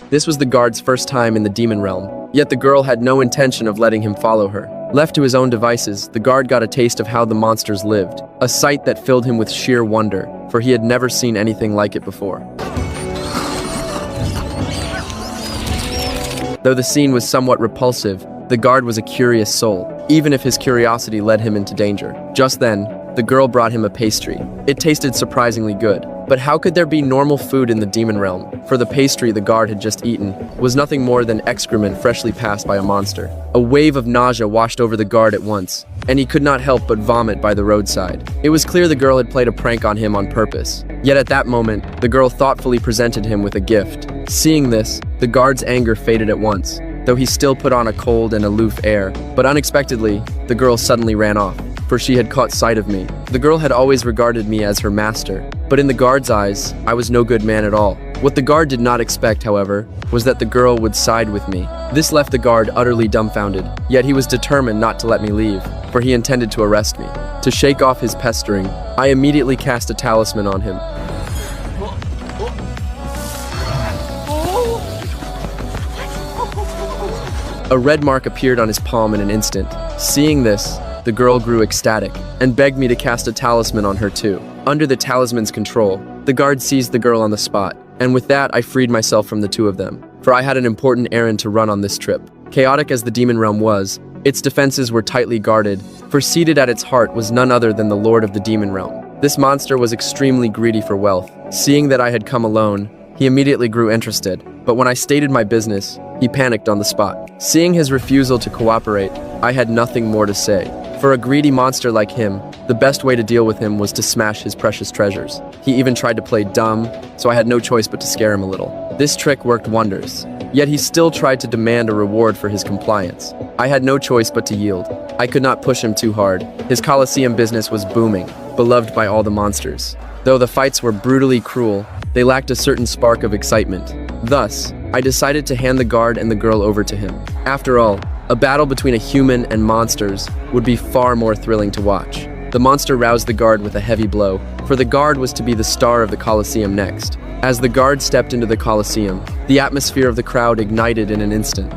This was the guard's first time in the demon realm, yet the girl had no intention of letting him follow her. Left to his own devices, the guard got a taste of how the monsters lived, a sight that filled him with sheer wonder, for he had never seen anything like it before. Though the scene was somewhat repulsive, the guard was a curious soul, even if his curiosity led him into danger. Just then, the girl brought him a pastry. It tasted surprisingly good. But how could there be normal food in the demon realm? For the pastry the guard had just eaten was nothing more than excrement freshly passed by a monster. A wave of nausea washed over the guard at once, and he could not help but vomit by the roadside. It was clear the girl had played a prank on him on purpose. Yet at that moment, the girl thoughtfully presented him with a gift. Seeing this, the guard's anger faded at once, though he still put on a cold and aloof air. But unexpectedly, the girl suddenly ran off, for she had caught sight of me. The girl had always regarded me as her master, but in the guard's eyes, I was no good man at all. What the guard did not expect, however, was that the girl would side with me. This left the guard utterly dumbfounded, yet he was determined not to let me leave, for he intended to arrest me. To shake off his pestering, I immediately cast a talisman on him. A red mark appeared on his palm in an instant. Seeing this, the girl grew ecstatic and begged me to cast a talisman on her too. Under the talisman's control, the guard seized the girl on the spot, and with that I freed myself from the two of them, for I had an important errand to run on this trip. Chaotic as the demon realm was, its defenses were tightly guarded, for seated at its heart was none other than the lord of the demon realm. This monster was extremely greedy for wealth. Seeing that I had come alone, he immediately grew interested, but when I stated my business, he panicked on the spot. Seeing his refusal to cooperate, I had nothing more to say. For a greedy monster like him, the best way to deal with him was to smash his precious treasures. He even tried to play dumb, so I had no choice but to scare him a little. This trick worked wonders, yet he still tried to demand a reward for his compliance. I had no choice but to yield. I could not push him too hard. His Colosseum business was booming, beloved by all the monsters. Though the fights were brutally cruel, they lacked a certain spark of excitement. Thus, I decided to hand the guard and the girl over to him. After all, a battle between a human and monsters would be far more thrilling to watch. The monster roused the guard with a heavy blow, for the guard was to be the star of the Colosseum next. As the guard stepped into the Colosseum, the atmosphere of the crowd ignited in an instant.